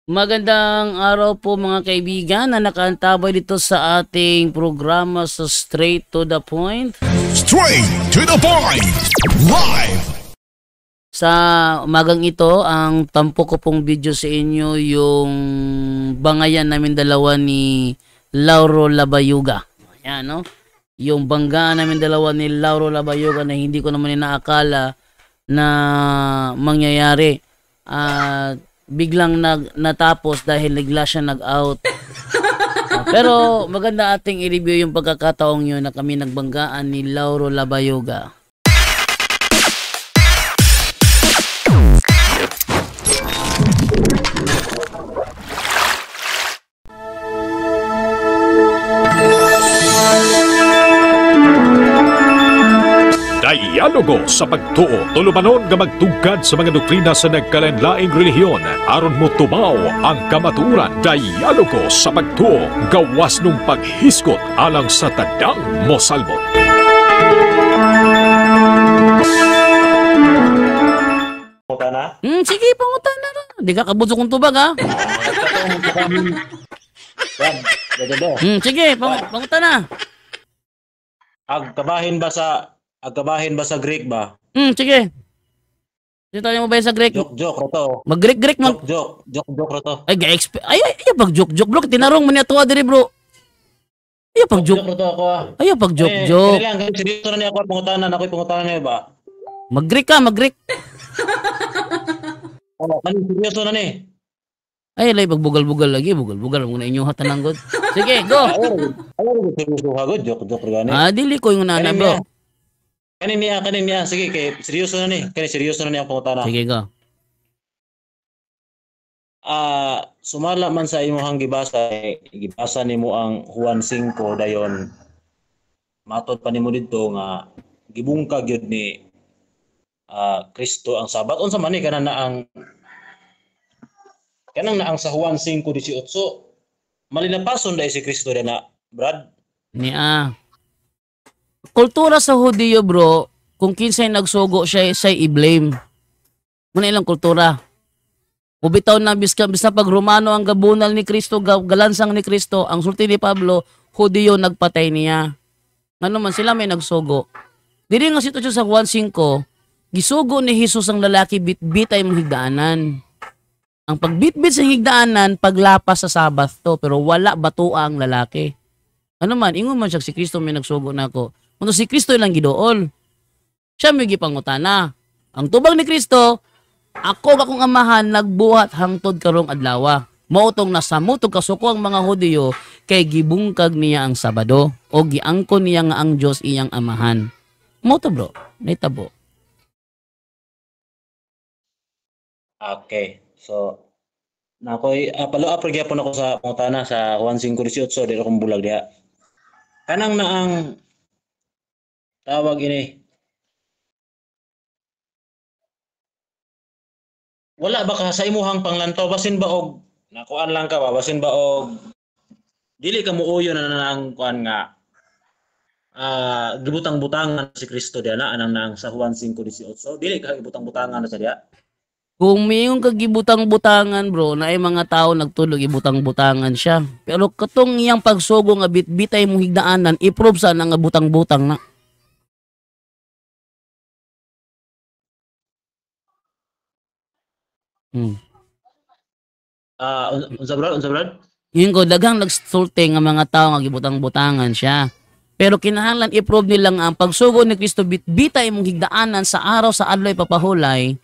Magandang araw po mga kaibigan na nakaantabay dito sa ating programa sa Straight to the Point. Straight to the Point! Live! Sa umagang ito, ang tampo ko pong video sa inyo yung bangayan namin dalawa ni Lauro Labayuga. Ayan, no? Yung banggaan namin dalawa ni Lauro Labayuga na hindi ko naman inaakala na mangyayari. Biglang natapos dahil nagla siya nag-out. Pero maganda ating i-review yung pagkakataong yun na kami nagbanggaan ni Lauro Labayuga. Dialogo sa pagtuo, tulumanon nga magtugkad sa mga doktrina sa nagkalanlaing relihiyon aron mo tumaw ang kamaturan. Dialogo sa pagtuo, gawas nung paghiskot alang sa tadang mosalbot. Punta na? Sige, pangutan na. Di ka kabutso kong tubag, ha? Sige, pangutan na. Agkabahin ba sa Greek ba? Sige. Dito mo ba sa Greek? Joke roto. Mag-Greek. Joke roto. Ay, pag joke, bro. Tinarong mo niya tuwa diri, bro. Ay, pag joke. Roto ako ah. Ay, pag joke. Kaya lang, seryoso na niya ako pangutanan. Ako'y pangutanan niya ba? Mag-Greek ka, mag-Greek. Seryoso na ni. Ay, lay, pagbugal-bugal lagi. Bugal-bugal. Muna inyong hatanang god. Sige, go. Ayaw, seryoso ka god. Joke gani. Dili ko yung nana, bro. Kanin niya. Sige, seryoso na ni. Seryoso na niya ang pangutanan. Sige, go. Sumala man sa imuhang gibasa nimo ang Juan 5 dayon. Matod pa nimo didto nga gibungkag gyud ni Kristo ang Sabat. Unsa man ni kanang na ang sa Juan 5:18 malinapason dai si Kristo na, Brad. Kultura sa Hudiyo, bro, kung kinsay nagsugo siya i-blame. Muna ilang kultura. Ubitaw na bis na pag Romano ang gabunal ni Kristo, galansang ni Kristo, ang sulti ni Pablo, Hudiyo nagpatay niya. Ano man sila may nagsugo. Diri nga sitwasyon sa Juan 5, gisugo ni Jesus ang lalaki bitbitay mong higdaanan. Ang pagbitbit sa higdaanan, paglapas sa Sabat to, pero wala batua ang lalaki. Ano man, ingon man siya si Kristo may nagsugo na ako. Kung si Kristo lang gidool, siya may gipangutana. Ang tubag ni Kristo, ako akong amahan nagbuhat hangtod karong adlaw. Mautong nasamutog kasuko ang mga Hudiyo kay gibungkag niya ang Sabado o giangkon niya nga ang Dios iyang amahan. Moto, bro, naitabo. Okay. So nakoy follow up gyapon ako sa pangutana sa Juan 5:18 dito kong bulag diha. Kanang na ang tawag ini. Wala ba ka sa imuhang panglantaw basin ba og nakuan lang ka ba basin ba og dili ka muuyo na nang kuan nga gibutang-butangan si Kristo diha na anang nang sa Juan 5:18 dili ka gibutang-butangan na sa diha. Kung mayong kagibutang-butangan, bro, na ay mga tao nagtulog, ibutang-butangan siya. Pero katong iyang pagsugo nga bitbitay mong higdaanan, i-prove sa nga butang-butang na. Unsa brad? Yun ko, daghang nagsulti nga mga tao nga gibutang-butangan siya. Pero kinahanglan i-prove nilang ang pagsugo ni Kristo bitbitay mong higdaanan sa araw sa adlaw papahulay.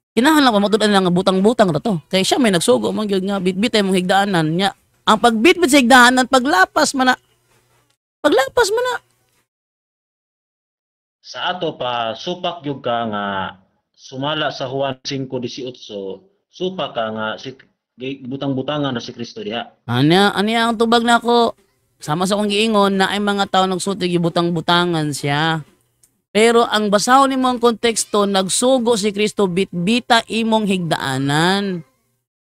Kinahanglan pa matudan lang nga butang-butang ra to. Kay siya may nagsugo man gyud nga bitbitay mong higdaanan nya. Ang pagbitbit sa higdaanan paglapas man na. Sa ato pa supak gyud ka nga sumala sa Juan 5:18 supak ka nga si butang-butangan na si Kristo diha. Anya ang tubag nako. Sama sa akong giingon na ay mga tao nagsulti gibutang-butangan siya. Pero ang basahon nimo ang konteksto, nagsugo si Kristo bitbita imong higdaanan.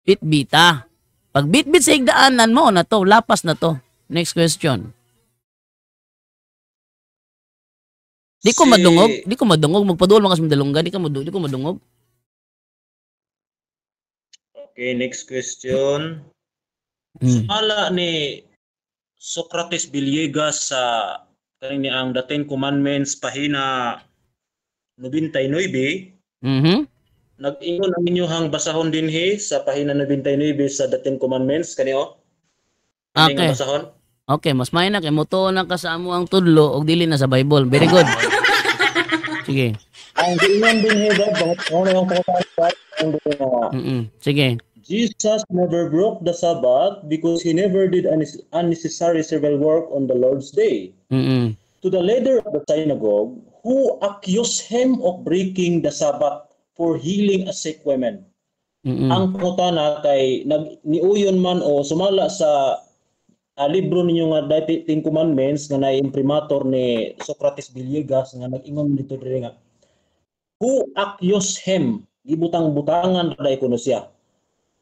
Bitbita. Pag bitbit sa higdaanan mo na to, lapas na to. Next question. Di ko madungog, magpaduol mga sa madalungga, di ko madungog. Okay, next question. Mm. Sumala ni Socrates Villegas sa kaning ang The Ten Commandments pahina 99. Mhm. Nag-ingon ang inyong basahon dinhi sa pahina 99 sa The Ten Commandments kanio. Kani nga Okay. basahon? Okay, mas may na kay motuon na ka sa amo ang tudlo og dili na sa Bible. Very good. Sige. Ang giingon dinhi ba ano yung pagkakalat Sige. Jesus never broke the Sabbath because he never did unnecessary civil work on the Lord's day. Mm. To the leader of the synagogue, who accused him of breaking the Sabbath for healing a sick woman. Ang pangutana kay niuyon man o sumala sa libro ninyo nga Ten Commandments nga na-imprimator ni Socrates Villegas nga nag-ingon dito diri nga who accused him gibutang-butangan ra kuno siya.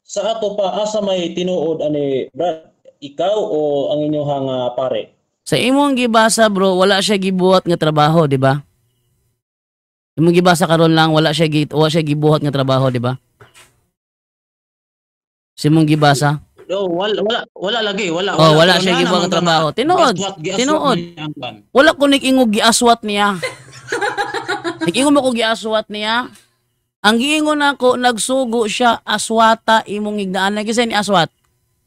Sa ato pa asa may tinuod ani Brad, ikaw o ang inyong pare? Sa imong gibasa bro, wala siya gibuhat nga trabaho, di ba? Imong gibasa karon lang wala siya gibuhat nga trabaho, di ba? Sa imong gibasa? No, wala lagi, wala. Oh, wala siya gibuhat nga trabaho. Tinuod. Wala ko ning-ingog giaswat niya. Nag-ingon ako giaswat niya. Ang giingon ako, nagsugo siya, aswata, imong higdaan. Kasi ni aswat.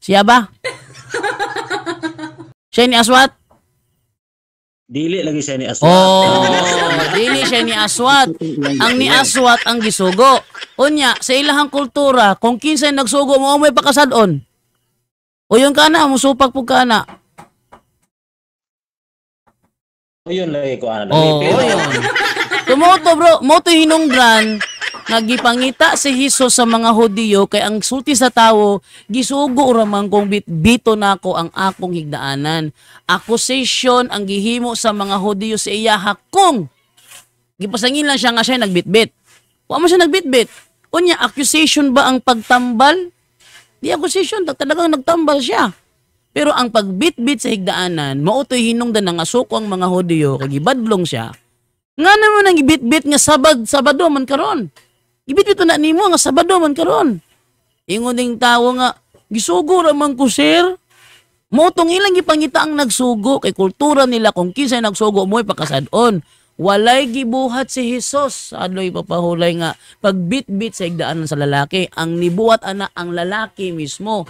Siya ba? Siya ni aswat? Dili lagi siya ni aswat. Oh, dili siya ni aswat. Ang ni aswat ang gisugo. Unya, sa ilahang kultura, kung kinsay nagsugo mo, may pakasadon. O yun ka na, musupak po ka na. O yun lagi ko ano. Oh, yun. Tumoto bro, moto hinungdan, nagipangita si Jesus sa mga Hudiyo kay ang sulti sa tawo gisugo raman kung bito nako ang akong higdaanan. Accusation ang gihimo sa mga Hudiyo sa iya hakong gipasangin lang siya nga siya nagbitbit. Wa mo siya nagbitbit. Unya accusation ba ang pagtambal? Di accusation, talagang nagtambal siya. Pero ang pagbitbit sa higdaanan, mautoy hinungdan nga suko ang mga Hudiyo kay gibadlong siya. Nga naman ang gibitbit nga Sabado man karon. Gibitbit na nimo nga Sabado man karon. Ingon ding tawo nga gisugo ra man ko sir. Mo tong ilang gipangita ang nagsugo kay kultura nila kung kinsay nagsugo mo'y pakasadon. Walay gibuhat si Jesus. Ano'y papahulay nga pagbitbit sa higdaanan sa lalaki. Ang nibuhat ana ang lalaki mismo.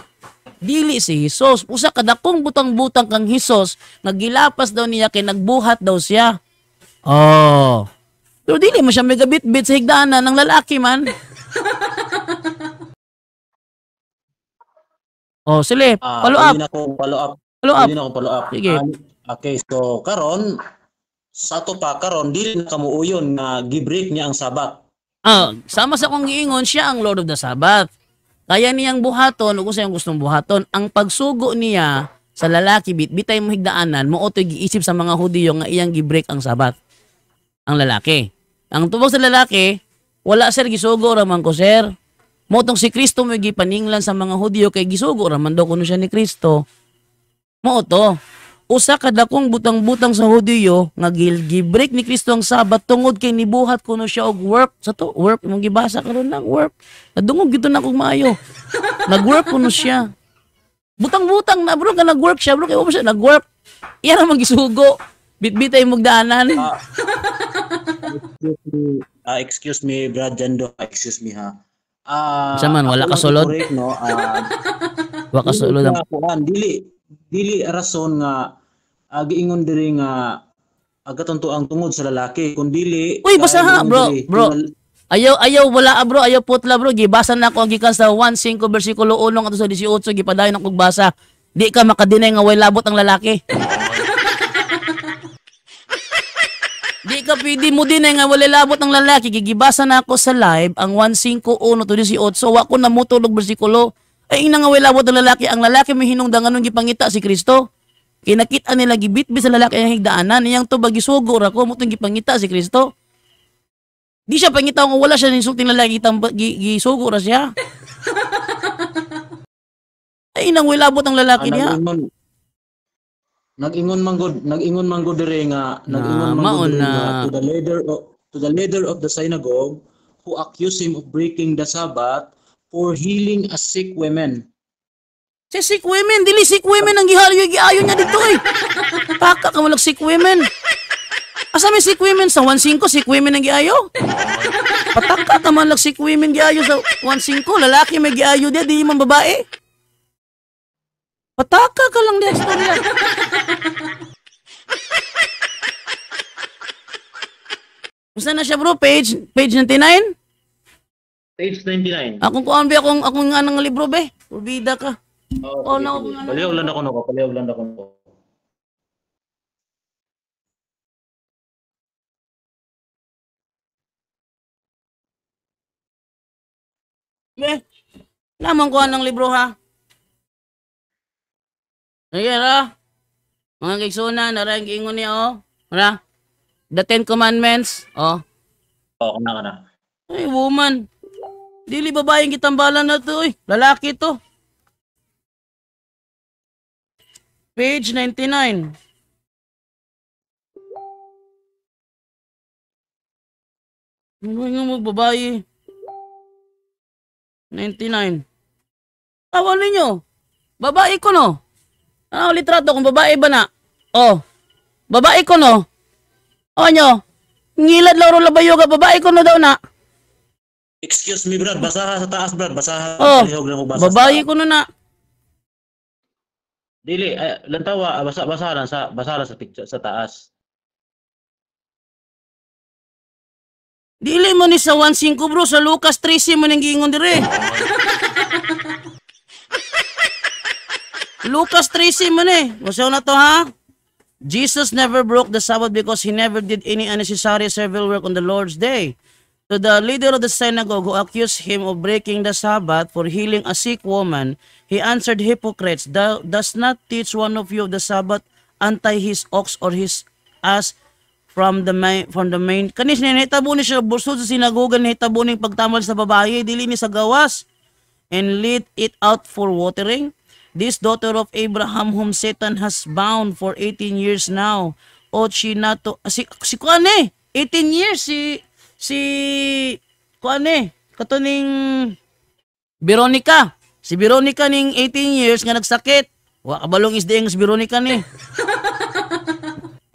Dili si Jesus. Usa kadakong butang-butang kang Jesus nagilapas daw niya kay nagbuhat daw siya. Oh. Pero dili mo siya megabit-bit sa higdaanan ng lalaki man. Oh, sile, follow up. Hindi na ako follow up. Hindi na ako follow up. Sige. Okay, so karon sa to pa karon dili na kamuuyon nga gi-break niya ang Sabat. Sama sa kong giingon siya ang Lord of the Sabbath. Kaya niyang buhaton, o kung siyang gustong buhaton, ang pagsugo niya sa lalaki bitay mo higdaanan, mo otoy giisip sa mga Hudiyo nga iyang gi-break ang Sabat. Ang lalaki. Ang tubog sa lalaki, wala sir gisugo raman ko sir. Motong si Kristo mo gipaninglan sa mga Hudiyo kay gisugo raman daw kuno siya ni Kristo. Mo to. Usa ka dakong butang-butang sa Hudiyo nga gi-break ni Kristo ang Sabat tungod kay nibuhat kuno siya og work. Sa to, work imong gibasa karon lang work. Nadungog gito na kog maayo. Nag-work kuno siya. Butang-butang na bro ka nag-work siya bro kay siya nag-work. Iya ra man gisugo. Bitbitay mong daanan. Excuse me, Brad Jando. Excuse me ha. Saman wala ka sulod. No? Wala ka sulod. Dili rason nga giingon diri nga agatonto ang tungod sa lalaki kun dili. Uy, basta ha, bro. Ayaw wala bro, ayaw putla bro. Gibasa na ako gikan sa 1:5 bersikulo 1 ato sa 18 gipadayon ako basa. Di ka makadinay nga way labot ang lalaki. Di ka pwede mo din nga wala labot ng lalaki. Gigibasa na ako sa live ang 1:5 1 to 18. So wa ko na mutulog bersikulo. Ay ina nga wala labot ng lalaki. Ang lalaki may hinungdan nganong gipangita si Kristo. Kinakita nila gibitbit sa lalaki ang higdaanan. Iyang to bagisugo ra ko mutong gipangita si Kristo. Di siya pangita kung wala siya insulting lalaki gisugo ra siya. Ay ina nga wala labot ng lalaki niya. Nag-ingon man gud dire nga to the leader of the synagogue who accused him of breaking the Sabbath for healing a sick women. Si sick women, dili sick women ang giayo niya dito eh. Taka ka mo sick women. Asa may sick women sa 1.5 sick women ang giayo? Pataka ka man sick women giayo sa 1.5 lalaki may giayo dia di man babae. Pataka ka lang di istorya. Basta na siya bro, page 99? Page 99. Akong kuan be akong nga nang libro be. Urbida ka. Oh, no, Paliw lang ako no, paliw lang ako no. Be. Naman ko ng libro ha. Ayan ha. Mga kaigsuna, narang ingon niya oh. Hala. The 10 Commandments. Oh. Oo, kana. Ay, woman. Dili babaeng kitambalan na to eh. Lalaki to. Page 99. Ano nga mo babae? 99. Tawa ninyo. Babae ko no. Ano litrato kung babae ba na? Oh. Babae ko no. O nyo. Ngilad Lauro Labayoga. Babae ko no daw na. Excuse me, Brad. Basaha sa taas, Brad. Basaha. Oh. Palihog lang ko basa Babae sa ko no na. Dili, lantawa, basa lang sa picture sa taas. Dili mo ni sa 1.5 bro. Sa Lucas 13 mo nang giingon dire. Lucas 13 mo ni. Masaw na to ha. Jesus never broke the Sabbath because he never did any unnecessary servile work on the Lord's day. To the leader of the synagogue who accused him of breaking the Sabbath for healing a sick woman, he answered, "Hypocrites, does not teach one of you of the Sabbath untie his ox or his ass from the main." Kanis ni nahitabo ni siya busod sa sinagoga, nahitabo ni pagtamal sa babae, dili ni sa gawas, and lead it out for watering. This daughter of Abraham whom Satan has bound for 18 years now, ought she not to... Si kuane, 18 years, si kuane, katuning Veronica. Si Veronica ning 18 years nga nagsakit. Wa kabalong is si Veronica ni.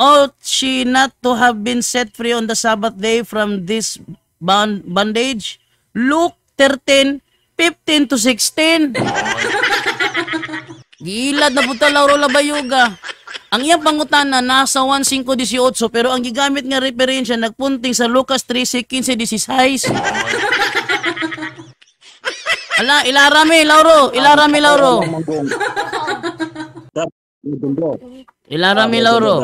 Ought she not to have been set free on the Sabbath day from this bondage? Luke 13:15 to 16. Gilad na puta Lauro Labayoga. Ang iyang pangutana nasa 1.5:18 pero ang gigamit nga referensya nagpunting sa Lucas 13:15-16. Ala, ilarami Lauro. Ilarami Lauro.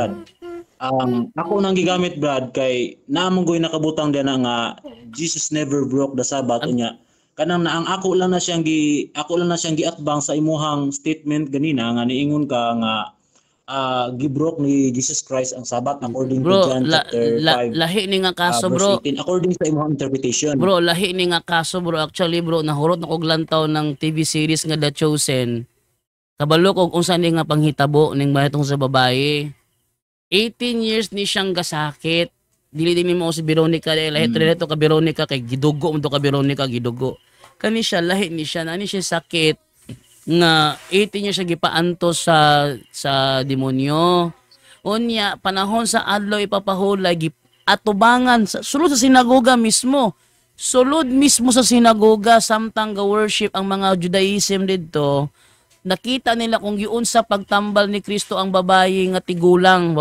Ako nang gigamit Brad kay naamong goy nakabutang diyan nga Jesus never broke the Sabbath unya. Kanang na ang ako lang na siyang giatbang sa imuhang statement ganina nga niingon ka nga gibrok ni Jesus Christ ang Sabbath according to John chapter 5. Lahi ni nga kaso bro. 18, according sa imong interpretation. Bro, lahi ni nga kaso bro. Actually bro, nahurot na kog lantaw ng TV series nga The Chosen. Kabalo kog unsa ni nga panghitabo ning bahetong sa babae. 18 years ni siyang gasakit. Dili din mo si Veronica lahi to ka Veronica kay gidugo mo to ka Veronica gidugo. Kani siya lahi ni siya nani siya sakit nga 18 years siya gipaantos sa demonyo. Unya panahon sa adlaw ipapahulay atubangan sulod sa sinagoga mismo. Sulod mismo sa sinagoga samtang ga worship ang mga Judaism didto. Nakita nila kung giun sa pagtambal ni Kristo ang babae nga tigulang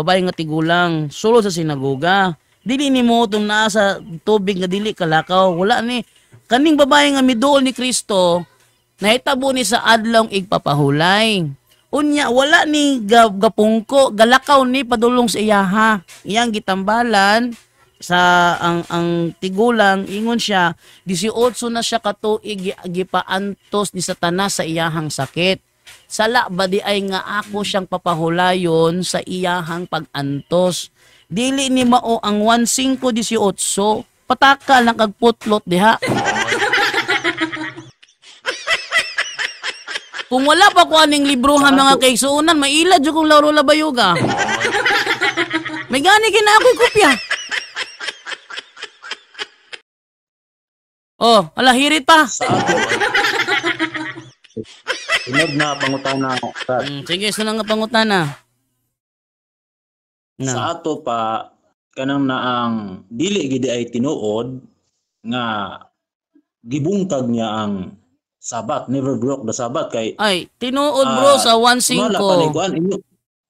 sulod sa sinagoga. Dili ni mo itong nasa tubig nga dili kalakaw. Wala ni. Kaning babae nga miduol ni Kristo, nahitabo ni sa adlong igpapahulay. Unya, wala ni gapungko, galakaw ni padulong sa iyaha. Iyang gitambalan sa ang tigulang, ingon siya, 18 na siya katuig gipaantos ni Satanas sa iyahang sakit. Sala ba di ay nga ako siyang papahulayon sa iyahang pag-antos. Dili ni mao ang 1.5:18 pataka lang kag putlot diha. Kung wala pa ko aning librohan mga kaigsuunan, mailad jud kong Lauro Labayoga. May gani kina ako kopya. Oh, ala hirit pa. Sa ato sunod na pangutana Brad. Sige, sunod nga pangutana. Sa Na. ato pa kanang naang dili gid ay tinuod nga gibungkag niya ang Sabat, never broke the Sabat kay Ay, tinuod bro sa sumala pa ni 1.5. kuan inyo.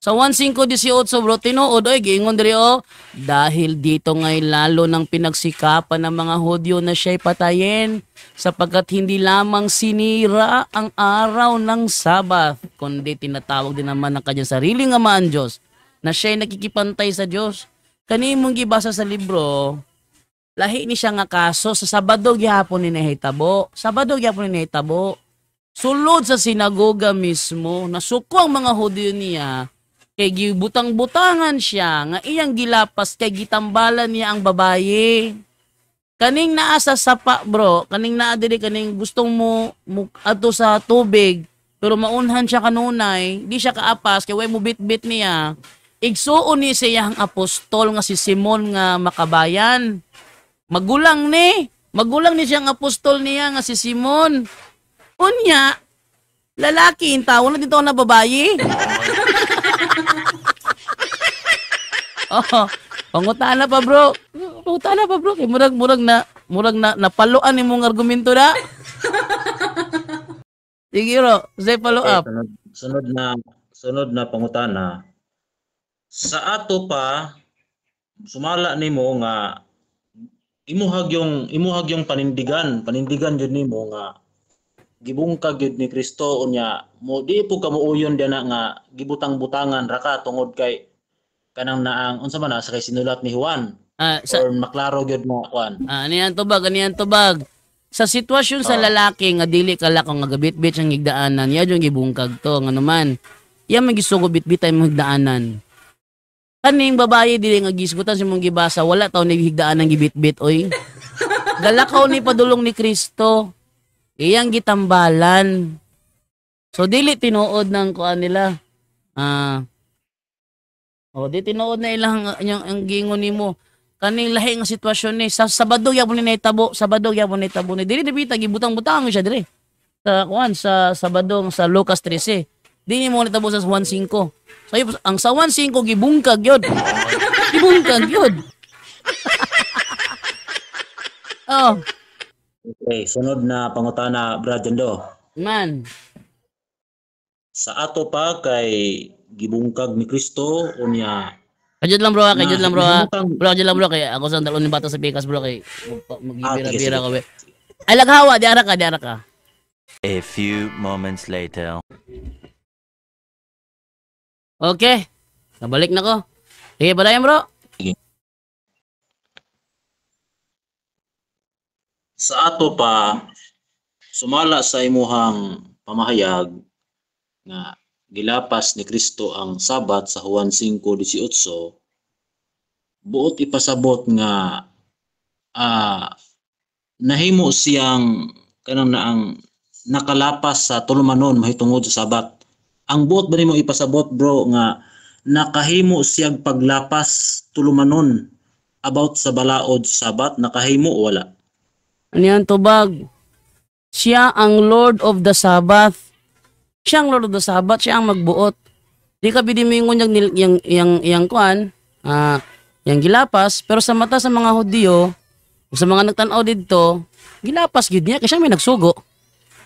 Sa 1.5.18 bro, tinuod oy giingon diri oh. Dahil dito ngay lalo nang pinagsikapan ng mga Hudyo na siya'y patayin sapagkat hindi lamang sinira ang araw ng Sabat, kundi tinatawag din naman ng kanyang sariling Ama ang Diyos na siya'y nakikipantay sa Diyos. Kanimong gibasa sa libro, lahi ni siya nga kaso sa Sabado gyapon ni nahitabo. Sabado gyapon ni nahitabo. Sulod sa sinagoga mismo, nasuko ang mga Hudyo niya, kay gibutang-butangan siya, nga iyang gilapas, kay gitambalan niya ang babaye. Kaning naa sa sapa, bro, kaning naa diri, kaning gustong mo ato sa tubig, pero maunhan siya kanunay, di siya kaapas, kay way mo bit-bit niya, igsuon ni siya ang apostol nga si Simon nga makabayan. Magulang ni siyang apostol niya nga si Simon. Unya, lalaki, tawon na dito na babayi. Oh, pangutana pa bro. Pangutana pa bro. Kay murag na napaluan imong argumento na. Sige bro, say follow up. Sunod na pangutana. Sa ato pa sumala nimo nga imuhag yung panindigan jud nimo nga gibungkag gyud ni Kristo unya mo di po kamuuyon diana nga gibutang-butangan ra ka tungod kay kanang naang unsa man na sa kay sinulat ni Juan or maklaro gyud mo kuan. Aniyan tubag. Sa sitwasyon sa lalaki nga dili kala ko nga gabit-bit siyang higdaanan, ya yung gibungkag to nga naman. Ya magisugo bit-bit ay higdaanan. Kaning babae dili nga gisgutan si mong gibasa, wala taw ni higdaanan gibit-bit oy. Galakaw ni padulong ni Kristo. Iyang gitambalan. So dili tinuod ng kuan nila. Di tinuod na ilang ang gingon nimo. Kaning lahi nga sitwasyon ni sa Sabado gyapon ni nahitabo, ni dili dibita gibutang-butang siya dire. Sa kuan sa Sabado sa Lucas 13. Dili mo nahitabo sa 1:5. So ang sa 1:5 gibungkag yun. Gibungkag yun. Oh. Okay, sunod na pangutana Brad Jando. Man. Sa ato pa kay gibungkag ni Kristo unya Kajud lang bro, Bro, kajud lang bro kay ako sa dalon ni bata sa Pikas bro kay magibira-bira ko. Ay laghawa, di ara ka. A few moments later. Okay. Nabalik na ko. Sige, badayan bro. sa ato pa sumala sa imuhang pamahayag nga gilapas ni Kristo ang Sabat sa Juan 5:18 buot ipasabot nga nahimo siyang kanang naang nakalapas sa tulumanon mahitungod sa Sabat. Ang buot ba nimo ipasabot bro nga nakahimo siyang paglapas tulumanon about sa balaod sa Sabat, nakahimo o wala? Ano yan tubag? Siya ang Lord of the Sabbath. Siya ang Lord of the Sabbath, siya ang magbuot. Di ka bidimingon yung kuan, yung gilapas, pero sa mata sa mga Hudyo, sa mga nagtanaw dito, gilapas gid niya, kaya siya may nagsugo.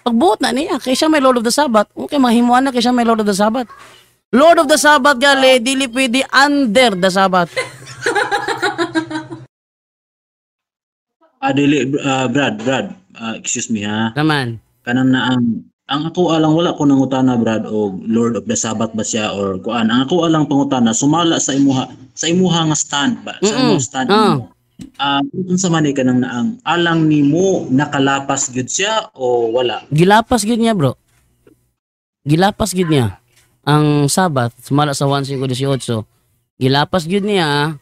Pagbuot na niya, kaya siya may Lord of the Sabbath. Okay, mahimuan na, kaya siya may Lord of the Sabbath. Lord of the Sabbath, gali, dili pwede under the Sabbath. Brad, excuse me ha. Naman. Kanang na ang ako alang wala ko nangutana Brad og Lord of the Sabbath ba siya or kuan. Ang ako alang pangutana sumala sa imuha nga stand ba? Sa imuha stand mo. Unsa man ka nang naang alang nimo nakalapas gyud siya o wala? Gilapas gyud niya, bro. Gilapas gyud niya ang Sabbath sumala sa 1:5:18. Gilapas gyud niya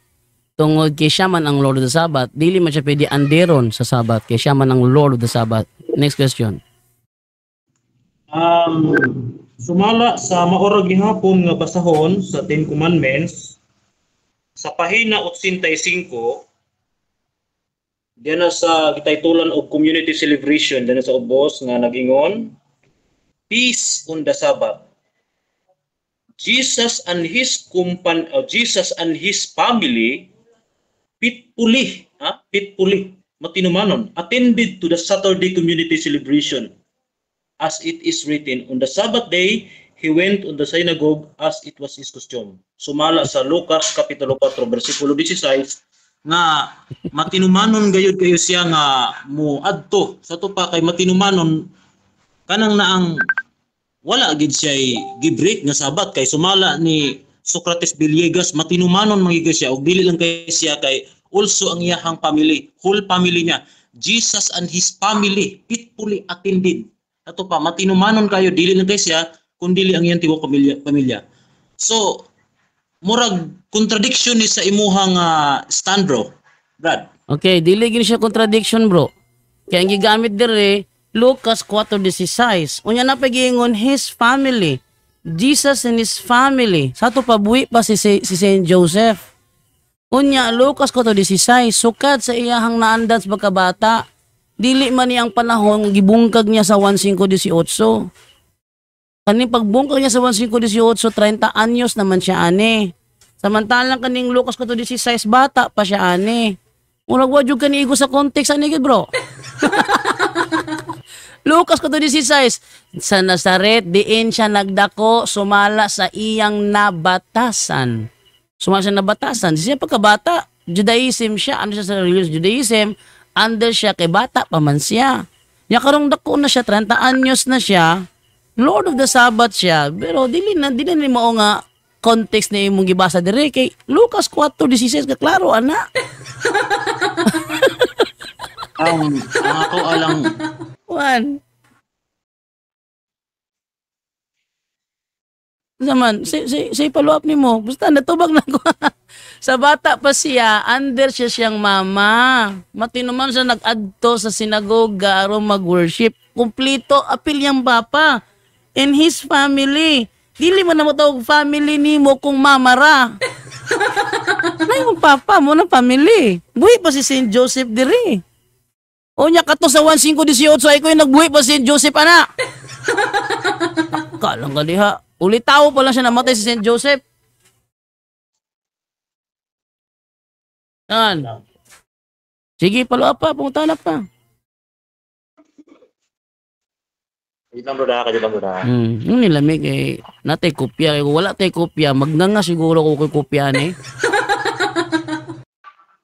tungod kay siya man ang Lord of the Sabbath, dili man siya pwede anderon sa Sabbath kay siya man ang Lord of the Sabbath. Next question. Sumala sa maorag gihapon nga basahon sa Ten Commandments sa pahina 85 Diyan na sa gitaytulan og community celebration diyan na sa ubos nga nagingon, peace on the Sabbath. Jesus and his family pitpuli matinumanon attended to the Saturday community celebration. As it is written, on the Sabbath day, he went on the synagogue as it was his custom. Sumala sa Lucas Kapitulo 4, versikulo 16, nga matinumanon gayud kayo siya nga muadto sa tupa kay matinumanon kanang naang wala gid siya gibreak nga sabat kay sumala ni Socrates Villegas matinumanon magiging siya og dili lang kay siya kay also ang iyahang family, whole family niya. Jesus and his family pitfully attended. Ato pa matinumanon kayo dili lang kay siya kundi ang iyang tibuok pamilya. So murag contradiction ni sa imuhang stand bro, Brad. Okay, dili gini siya contradiction, bro. Kaya ang gigamit dire Lucas 4:16. Unya na pagingon his family. Jesus and his family. Sa to pabuhi pa si Saint Joseph. Unya Lucas 4:16, sukad sa iyahang naandan sa pagkabata. Dili man niyang panahon gibungkag niya sa 15:18. Kaning pagbungkag niya sa 15:18, 30 anyos naman siya ani. Samantalang kaning Lucas 4:16, bata pa siya ani. Murag wa jud kani igo sa context ani gid, bro. Lucas 4:16, sa Nazaret diin siya nagdako sumala sa iyang nabatasan. Sumala sa nabatasan, siya pagkabata, Judaism siya, ano siya sa religious Judaism, under siya kay bata pa man siya. Nya karong dako na siya, 30 anyos na siya, Lord of the Sabbath siya, pero dili na ni mao nga context na imong gibasa dire kay Lucas 4:16 ka klaro ana. Ang ako alang One. Zaman, say follow up ni mo. Basta natubag na ko. Sa bata pa siya, under siya siyang mama. Matinuman siya nag-adto sa sinagoga aron mag-worship. Kumplito apil yang papa and his family. Dili man na mo tawag family nimo kung mama ra. Na yung papa mo na family. Buhi pa si Saint Joseph diri. O nya kato sa 15:18 ay ko yung nagbuhi pa si Saint Joseph ana. Kalang kaliha. Uli tao pa lang siya namatay si Saint Joseph. Yan. Sige, follow up pa. Pumunta na pa. Kajit lang bro da. Yung nilamig eh. Natay kopya. Kung wala tay kopya, magnanga siguro ko ko'y kopya ni.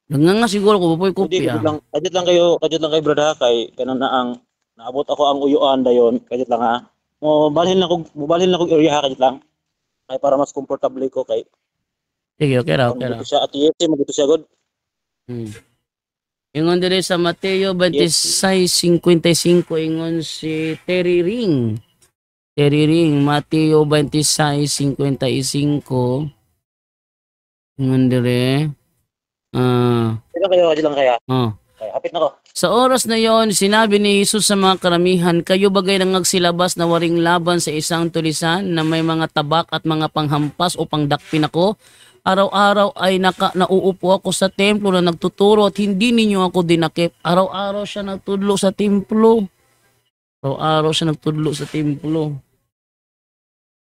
Magnanga siguro ko ko'y kopya. Kajit lang kayo bro da kay kanon na ang naabot ako ang uyuan dayon. Kajit lang ha. Mubalhin lang kog area ha, kajit lang. Kay para mas komportable ko kay. Sige, okay ra. Siya at yes, magito siya god. Ingon dire sa Mateo 26:55 ingon si Terry Ring, Mateo 26:55. Ingon dire. Kajit lang kaya. Okay, hapit na ko. Sa oras na yon, sinabi ni Jesus sa mga karamihan, kayo bagay nangagsilabas na waring laban sa isang tulisan na may mga tabak at mga panghampas o pangdakpin ako. Araw-araw ay nauupo ako sa templo na nagtuturo at hindi ninyo ako dinakip. Araw-araw siya nagtudlo sa templo.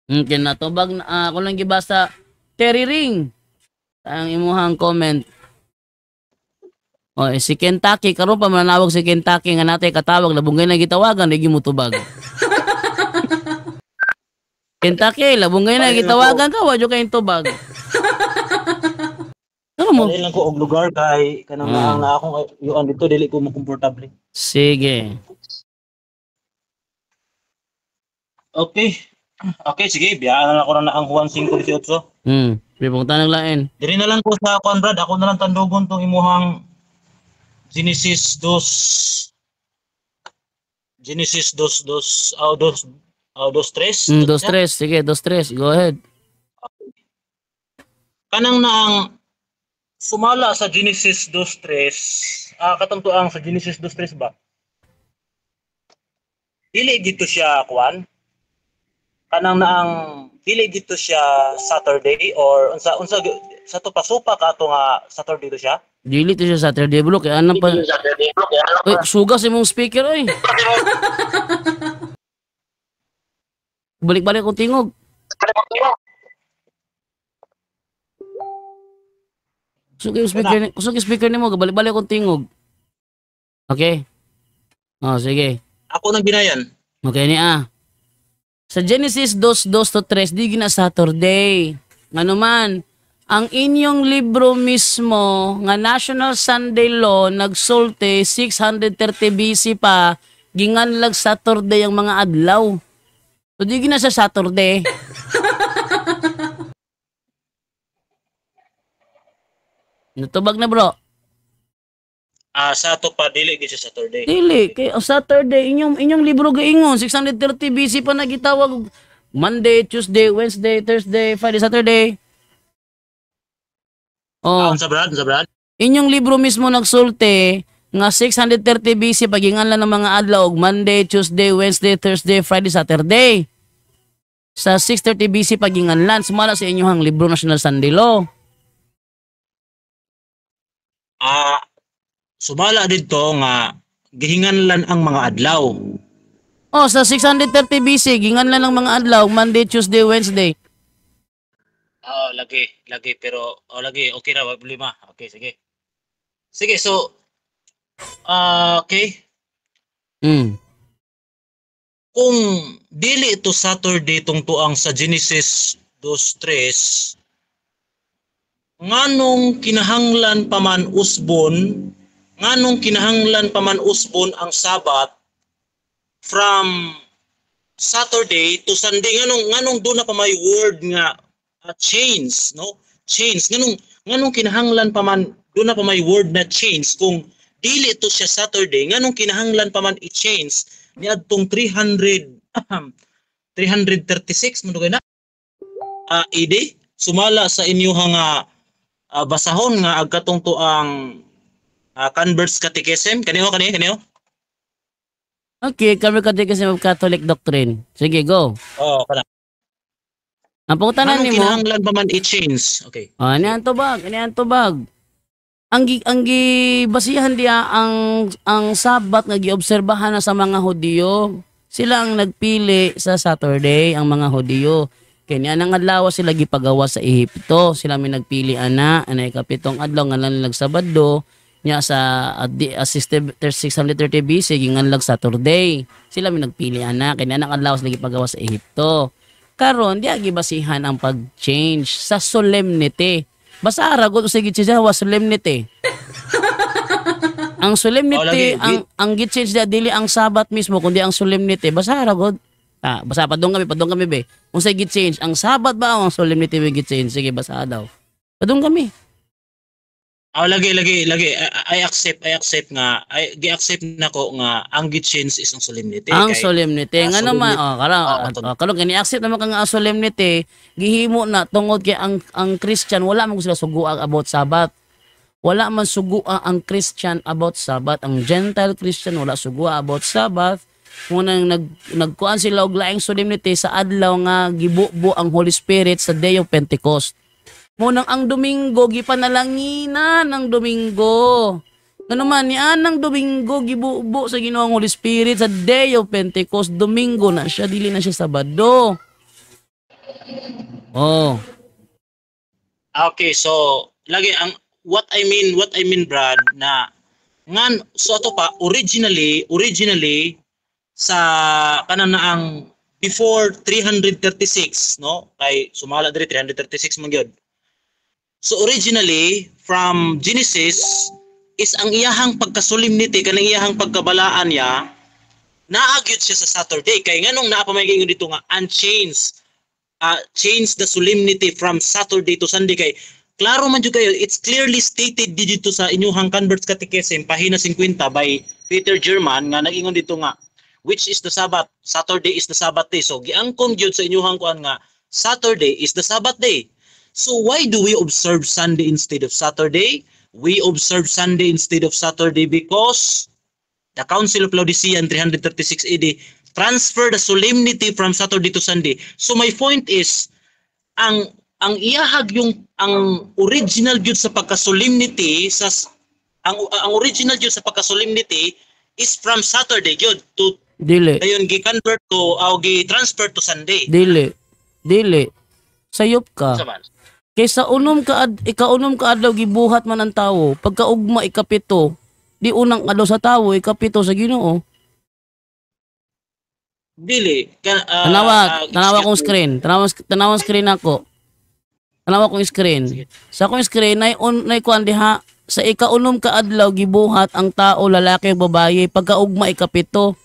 Kinatubag na ako lang gibasa. Terry Ring, ang imuhang comment. O, si Kentucky, karon pa manawag si Kentucky nga natay katawag, labungay na gitawagan, di gimutubag. Kentucky, labungay na gitawagan ka, wadyo kayong tubag. Ano mo? Dili lang ko og lugar kay kanang na akong yuan dito dili ko mo komportable. Sige. Okay, sige, biyaan na ako na ang Juan 5:18. Pipunta ng lain. Diri na lang ko sa kuan Brad, ako na lang tandugon tong imuhang Genesis 2:3. 2:3, sige, 2:3, go ahead. Kanang naang sumala sa Genesis 2:3, katong tuang sa Genesis 2:3 ba? Dili dito siya kuan. Kanang naang dili dito siya Saturday or unsa sa to pasupa ka to nga Saturday to siya. Dili to siya Saturday bro, kaya anong pa... Uy, sugas imong speaker, oy. Balik-balik akong tingog. Kusog yung speaker ni mo, balik-balik akong tingog. Okay? Oh, sige. Ako nang binayan. Okay niya. Sa Genesis 2:2-3, di gina Saturday. Nga man, ang inyong libro mismo, nga National Sunday Law, nagsulti 630 BC pa, ginganlag Saturday ang mga adlaw. So di gina sa Saturday. Natubag na bro. Sa to pa dili gid sa Saturday. Dili kay Saturday inyong libro gaingon 630 BC pa nagitawag Monday, Tuesday, Wednesday, Thursday, Friday, Saturday. Oh, Sa Brad. inyong libro mismo nagsulti nga 630 BC pagingan lang ng mga adlaw og Monday, Tuesday, Wednesday, Thursday, Friday, Saturday. Sa 630 BC pagingan lan sumala sa inyong libro National Sunday Law. Sumala dito nga gihinganlan ang mga adlaw. Oh, sa 630 BC gingan lang ng mga adlaw Monday, Tuesday, Wednesday. Lagi pero lagi okay ra, wala problema. Okay, sige. Sige, so okay. Kung dili ito Saturday tong tuang sa Genesis 2:3, nganong kinahanglan pa man usbon ang Sabat from Saturday to Sunday, nganong do na pa may word nga change, no? Change, nganong kinahanglan pa man do na pa may word na change kung dili to siya Saturday, nganong kinahanglan pa man i-change niadtong 336 man na AD sumala sa inyo nga basahon nga agkatong to ang Converts Catechism. Kaniho? Okay, Converts Catechism of Catholic Doctrine. Sige, go. Kana. Ang pangutanan Anong nimo. kinahanglan pa man i-change? Okay. Ano yan tubag? Ang basihan diya ang Sabat nga giobserbahan na sa mga Hudiyo. Sila ang nagpili sa Saturday, ang mga Hudiyo. Kanya nang adlaw sila gipagawa sa Ehipto. Sila may nagpili ana ikapitong adlaw nga lang Sabado. Nya sa 630 BC ginganlag Saturday. Sila may nagpili ana kanya nang adlaw sila gipagawa sa Ehipto. Karon di gibasihan ang pag-change sa solemnity. Basta ara gud usay gid was solemnity. Ang solemnity ang gid-change dili ang Sabat mismo kundi ang solemnity. Basta ara gud. Basta padung kami be. Unsay gid-change ang Sabat ba o ang solemnity we gid-change? Sige basa daw. Padung kami. Lagi. I accept nga. Gi-accept nako nga ang gid-change is ang solemnity. Ang solemnity. Nga naman, karon kani accept naman ka nga ang solemnity, gihimo na tungod kay ang Christian wala man sila suguan about Sabat. Wala man suguan ang Christian about Sabat. Ang Gentile Christian wala suguan about Sabat. Munang nagkuan sila og laing solemnity sa adlaw nga gibubo ang Holy Spirit sa Day of Pentecost. Munang ang Domingo gipanalanginan ang Domingo. Ano man ni anang Domingo gibubo sa Ginoong Holy Spirit sa Day of Pentecost. Domingo na siya, dili na siya Sabado. Oh. Okay, so lagi ang what I mean Brad na ngan so ato pa originally sa kanan na ang before 336 no kay sumala diri 336 man gyud. So originally from Genesis is ang iyahang pagkasolemnity kanang iyahang pagkabalaan niya naagyud siya sa Saturday kay nganong naa pa may gingon dito nga unchanged change the solemnity from Saturday to Sunday kay klaro man jud kayo it's clearly stated dito sa inyong Converts Catechism pahina 50 by Peter German nga nagingon dito nga which is the Sabbath. Saturday is the Sabbath day. So giangkon gyud sa inyong kuan nga Saturday is the Sabbath day. So why do we observe Sunday instead of Saturday? We observe Sunday instead of Saturday because the Council of Laodicea in 336 AD transferred the solemnity from Saturday to Sunday. So my point is ang iyahag yung ang original gyud sa pagka-solemnity sa ang original jud sa pagka-solemnity is from Saturday jud to Dili. dayon gi-convert to gi-transfer to Sunday. Dili. Sayop ka. Sa man. Kaysa ikaunom ka adlaw gibuhat man ang tawo, pagkaugma ikapito, di unang adlaw sa tawo, ikapito sa Ginoo. Dili. Tanawa kong screen. Tanawa screen ako. Tanawa kong screen. Sa akong screen nay kuan diha sa ikaunom ka adlaw gibuhat ang tao lalaki o babaye pagkaugma ikapito.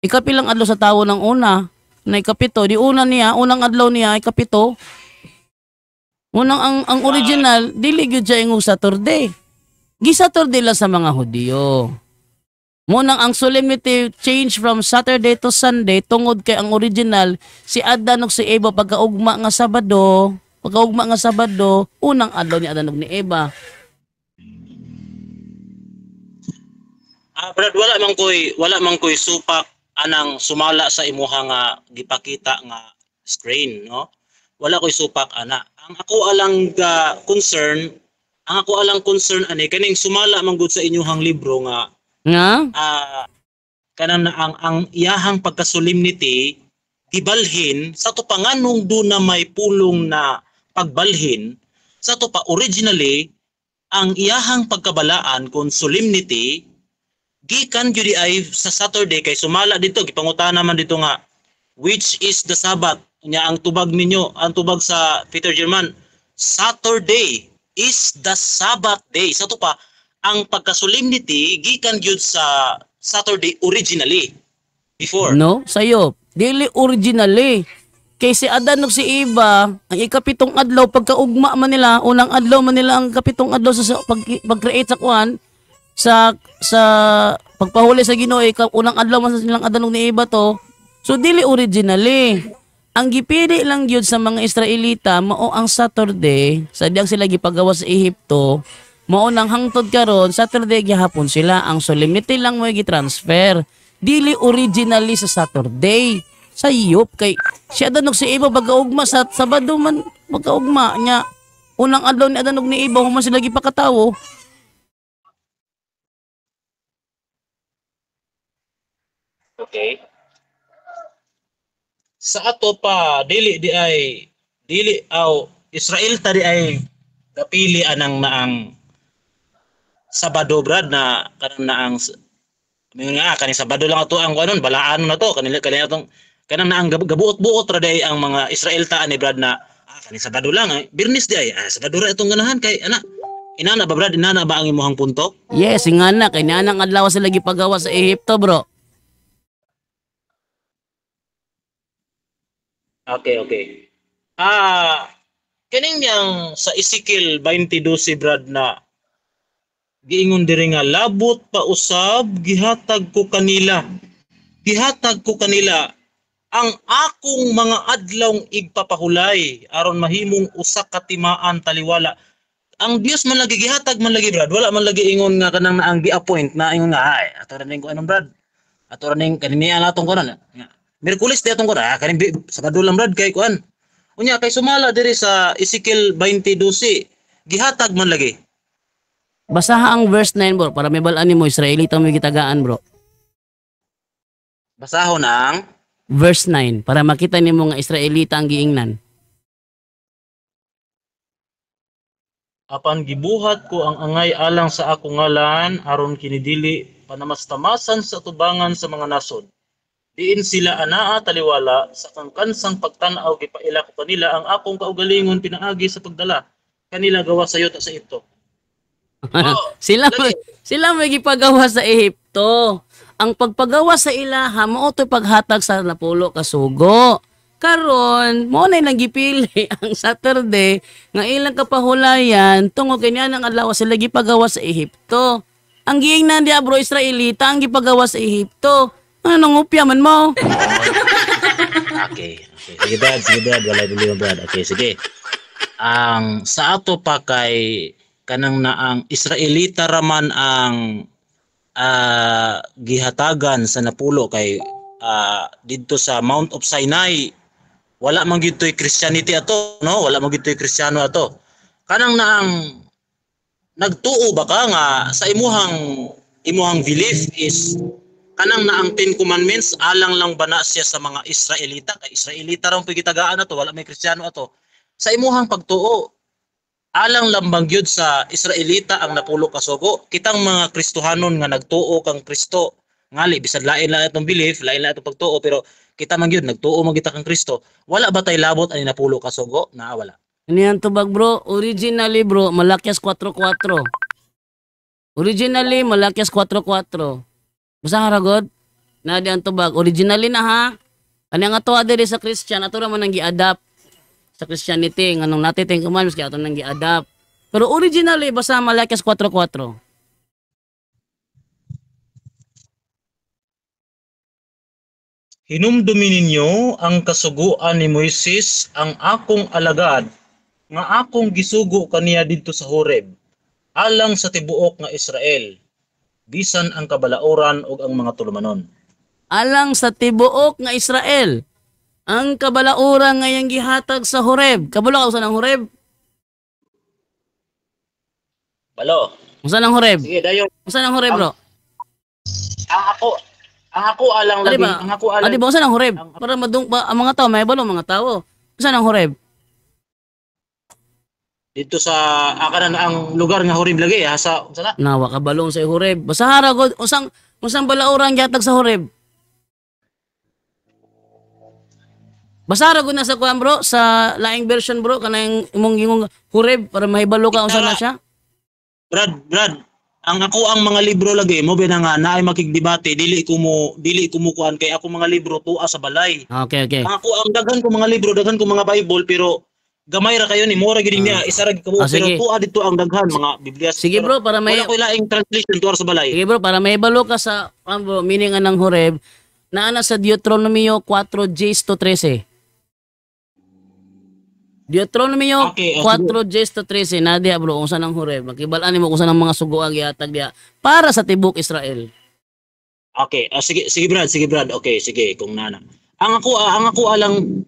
Ikapilang adlaw sa tawo ng una na ikapito, di unang adlaw niya ikapito. Unang ang original dili gyud siya ingong Saturday. Gi Saturday lang sa mga Hudiyo. Munang ang solemnity change from Saturday to Sunday tungod kay ang original si Adan ug si Eva pagkaugma nga Sabado, unang adlaw ni Adan ug ni Eva. Brad, wala man koy supak anang sumala sa imuha nga gipakita nga screen, no? Wala koy supak ana. Ang ako alang concern ani kaning sumala man gud sa inyuhang libro nga kanang na ang iyahang pagka-solemnity gibalhin sa to panganong do na may pulong na pagbalhin sa to pa originally ang iyahang pagkabalaan kon solemnity gikan gyud ay sa Saturday kay sumala dito gipangutana man dito nga which is the Sabbath nya ang tubag ninyo ang tubag sa Peter German Saturday is the Sabbath day sa to pa ang pagka-solemnity gikan gyud sa Saturday originally before No, sayop. Dili originally. Kay si Adan ug si Eva, ang ikapitong adlaw pagkaugma man nila, unang adlaw man nila ang kapitong adlaw sa pag-create sa kuan sa pagpahuli sa Ginoo unang adlaw man sa silang Adan ug ni Eva to. So dili originally. Ang gipili lang gyud sa mga Israelita mao ang Saturday, sadyang sila gipagawa sa Ehipto. Mao nang hangtod karon Saturday gihapon sila ang solemnity lang mo gi-transfer. Dili originally sa Saturday. Sayop kay si Adan ug si Eva pagkaugma sa Sabado man pagkaugma nya unang adlaw ni Adan ug ni Eva human sila gipakatawo. okay sa ato pa dili Israel ta di ay kapili anang naang Sabado brad na kanang naang mingon nga kaning Sabado lang ato ang kanon balaan na to kanila tong kanang naang gabuot-buot ra day ang mga Israel ta ani brad na kaning Sabado lang Birnis di ay Sabado ra itong ganahan kay inana ba brad inana ba ang imong punto? Yes, ingana kay nanang adlaw sila gipagawa sa Ehipto, bro. Okay. Kaning yang sa Ezekiel 22 brad na giingon diri nga labot pa usab gihatag ko kanila ang akong mga adlawng igpapahulay aron mahimong usa ka timaan taliwala. Ang Dios man lagi gihatag man lagi brad, wala man lagi ingon nga kanang naang gi-appoint na ingon nga ay ato ra ning kuno brad, ato ra ning kanina natong kuno Miyerkules di atong kuno kaning Sabado lang brad kay kuan unya kay sumala diri sa Ezekiel 22 gihatag man lagi. Basaha ang verse 9, bro, para may balaan mo Israelita mo gitagaan, bro. Basahon ang Verse 9 para makita nimo nga Israelita ang giingnan. Apan gibuhat ko ang angay alang sa akong ngalan aron kinidili panamastamasan sa tubangan sa mga nasod. Diin sila anaa taliwala sa kangkansang pagtanaw gipaila ko kanila ang akong kaugalingon pinaagi sa pagdala kanila gawa sa yuta sa ito. Sila may gipagawa sa Ehipto. Ang pagpagawa sa ilaha mao to'y paghatag sa napulo ka sugo. Karon mo na nagipili ang Saturday nga ilang kapahulayan tungod kanya nang adlaw sila gipagawa sa Ehipto. Ang giingnan diya bro Israelita ang gipagawa sa Ehipto. Anong upya man mo? Okay. Sige Brad, wala problema Brad. Okay, sige. Ang sa ato pa kay kanang naang Israelita raman ang gihatagan sa napulo kay didto sa Mount of Sinai wala man gyud toy Christianity ato no wala man gyud toy Kristiyano ato kanang naang nagtuo ba ka nga sa imuhang belief is kanang na ang Ten Commandments alang lang ba na siya sa mga Israelita? Kay Israelita ra pud gitagaan na to, wala may Kristiyano ato. Sa imuhang pagtuo, alang lang bang gyud sa Israelita ang napulo ka sugo? Kitang mga Kristohanon nga nagtuo kang Kristo, ngali bisag lain lang atong belief, lain lang atong pagtuo, pero kita man gyud nagtuo man kita kang Kristo. Wala ba tay labot ani napulo ka sugo? Na wala. Ano yan tubag bro? Originally bro, Malakias 4:4. Originally, Malakias 4:4. Basta haragod? Na di ang tubag. Originally na ha? Ano nga to adiri sa Christian, ato naman nang gi-adapt sa Christianity. Anong natin Ten Commandments, kaya ato nang gi-adapt. Pero originally, basta Malakias 4:4. Hinumdumi ninyo ang kasuguan ni Moises, ang akong alagad, nga akong gisugo kaniya didto sa Horeb, alang sa tibuok nga Israel, bisan ang kabalauran ug ang mga tulumanon. Alang sa tibuok nga Israel, ang kabalauran ngayang gihatag sa Horeb. Kabalo ka, usan ang Horeb? Balo. Usan ang Horeb? Sige, dayon. Usan ang Horeb bro? Ang ako alang Adi lagi, ba? ang ako alang. Adi ba, usan ang Horeb? Para ang mga tao, may balo mga tao. Usan ang Horeb? Dito sa akanan ang lugar nga Horeb lagi ha sa na? Nawa ka balong sa Horeb. Basta haragod, usang balauran gihatag sa Horeb. Basta haragod na sa kuan bro, sa laing version bro, kanang imong Horeb para mahibalo ka unsa na siya. Brad, ang ako ang mga libro lagi mo ba nga naay makigdebate dili ko mo kuan kay ako mga libro tuwa sa balay. Okay. Ang ako ang daghan ko mga libro, daghan ko mga Bible pero gamay ra kayo ni mora gid niya isa ra gid kamo pero sige. tuwa dito ang daghan mga Biblia. Sige bro, para may wala ko laing translation tuwa sa balay. Sige bro, para mahibalo ka sa bro, meaning ng Horeb, naana sa Deuteronomio 4:10-13. Deuteronomio Okay, 4:10-13 na diya bro, unsa nang Horeb. Makibalaan nimo kung saan ang mga suguan gihatag diya para sa tibok Israel. Okay, sige Brad. Okay, sige kung nana. Ang ako alang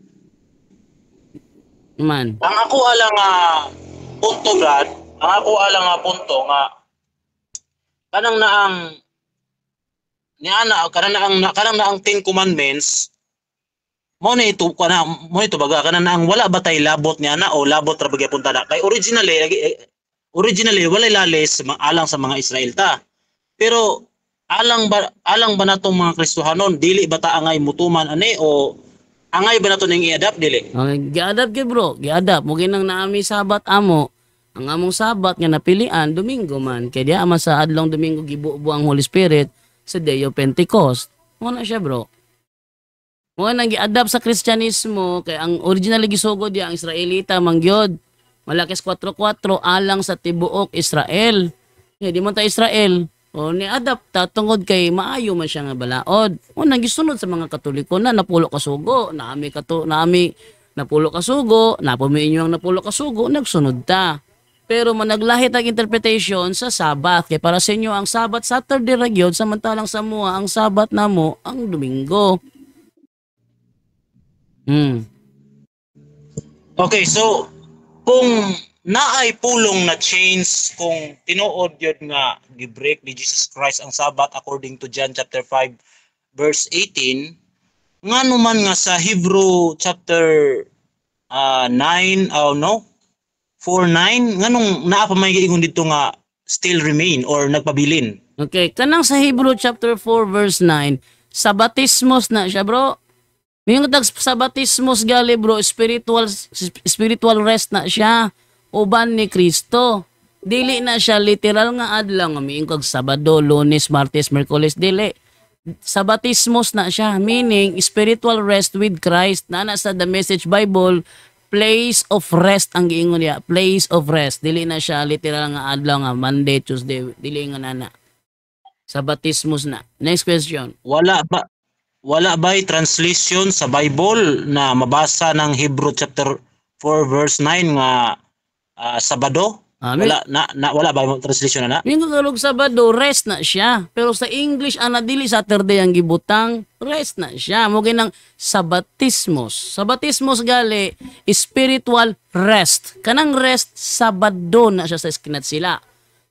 Man. Ang ako alang punto Brad, ang ako alang punto nga kanang naang niana kanang naang Ten Commandments mo na ito baga kanang naang wala ba tay labot niya na o labot ra bagay punta na kay originally wala lalis alang sa mga Israelita. Pero alang ba natong mga Kristohanon dili ba ta angay mutuman ani o angay ba nato ning i-adapt dili? Okay, gi-adapt gyud bro, gi-adapt mo ginang naami sabat amo. Ang among sabat nga napilian Domingo man kay diha man sa adlong Domingo gibuo ang Holy Spirit sa Day of Pentecost. Mo na siya bro. Mo nang gi-adapt sa Kristyanismo kay ang original gisugo diya ang Israelita mangyod. Malakias 4:4 alang sa tibuok Israel. Di man ta Israel. O ni-adapt ta tungod kay maayo man siya nga balaod. O nagisunod sa mga Katoliko na napulo ka sugo, naami napulo ka sugo, napumiinyo ang napulo ka sugo, nagsunod ta. Pero managlahi tag interpretation sa Sabat. Kay para sa inyo ang Sabat Saturday ra gyud samantalang sa mua ang Sabat namo ang Domingo. Okay, so kung naay pulong na change kung tinuod yun nga gi-break ni Jesus Christ ang Sabat according to John chapter 5 verse 18 ngano man nga sa Hebrew chapter 4:9 nganong naa pa may giingon dito nga still remain or nagpabilin. Okay, kanang sa Hebrew chapter 4 verse 9, sabatismos na siya bro. Yung sabatismos gali bro, spiritual rest na siya. Uban ni Kristo. Dili na siya literal nga adlaw nga miingkog Sabado, Lunes, Martes, Miyerkules, dili. Sabatismos na siya, meaning spiritual rest with Christ. Nana sa The Message Bible, place of rest ang giingon niya, place of rest. Dili na siya literal nga adlaw nga Monday, Tuesday, dili nga nana. Sabatismos na. Next question. Wala ba'y translation sa Bible na mabasa ng Hebrew chapter 4 verse 9 nga Sabado? Wala ba yung translation na? Yung kagalog Sabado, rest na siya. Pero sa English, dili Saturday ang gibutang, rest na siya. Mo ginang sabatismos. Sabatismos gali, spiritual rest. Kanang rest, Sabado na siya sa iskinat sila.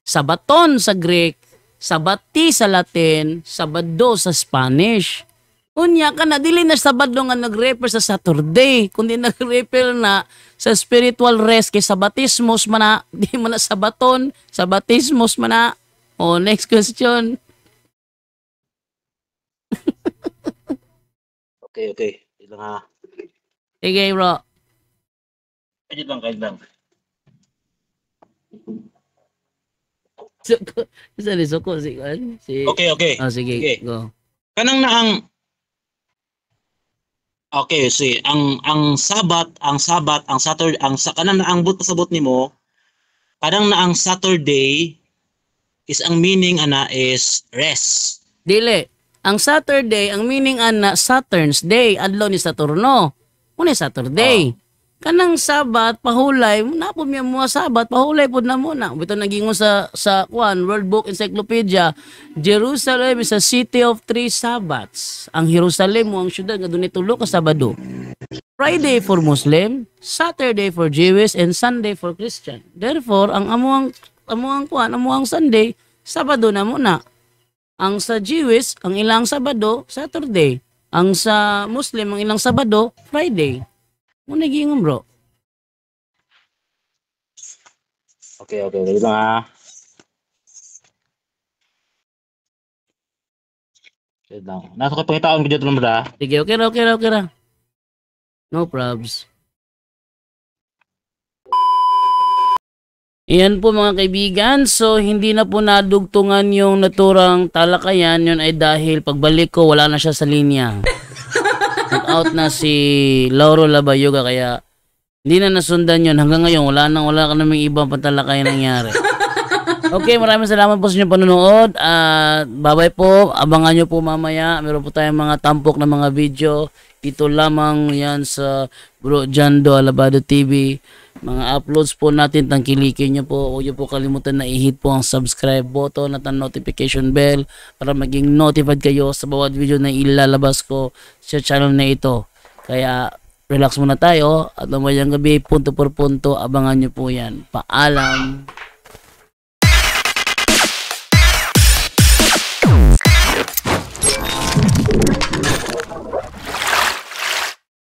Sabaton sa Greek, sabati sa Latin, sabado sa Spanish. Unya ka na, dili na sabado nga nag-refer sa Saturday, kundi nag-refer na sa spiritual rest kay sabatismos man na, di man na sabaton, sabatismos man na. O, next question. Okay. Ito nga. Sige, bro. Kahit lang. Suko. Suko. Si. Okay. Oh, sige. Sige. Go. Kanang na ang Okay, see, ang Sabat, ang Saturday, kanang na ang sabot nimo, kanang na ang Saturday is ang meaning ana is rest. Dili. Ang Saturday, ang meaning ana Saturn's day, adlaw ni Saturno. Muna Saturday. Kanang Sabat, pahulay, napod miya mga Sabat, pahulay pod na muna. Bito nagingon sa World Book Encyclopedia, Jerusalem is a city of 3 Sabbats. Ang Jerusalem mo ang syudad nga dunay tulo ka Sabado. Friday for Muslim, Saturday for Jewish, and Sunday for Christian. Therefore, ang amuang Sunday, Sabado na muna. Ang sa Jewish, ang ilang Sabado, Saturday. Ang sa Muslim, ang ilang Sabado, Friday. Muna gingon, bro. Okay. Dito nga. Wait lang. Nasa ko pangitaon ko dito lang ba? Sige, okay ra. No probs. Iyan po mga kaibigan, so hindi na po nadugtungan yung naturang talakayan, yun ay dahil pagbalik ko wala na siya sa linya. Out na si Lauro Labayoga kaya hindi na nasundan yun. Hanggang ngayon wala ka namang ibang pantalakayan nangyari. Okay, maraming salamat po sa inyong panonood at bye-bye po. Abangan nyo po mamaya. Meron po tayong mga tampok na mga video. Ito lamang yan sa Bro Jando Alabado TV. Mga uploads po natin, tangkilikin nyo po. Huwag nyo po kalimutan na i-hit po ang subscribe button at ang notification bell para maging notified kayo sa bawat video na ilalabas ko sa channel na ito. Kaya relax muna tayo at mamayang gabi, punto por punto, abangan nyo po yan. Paalam!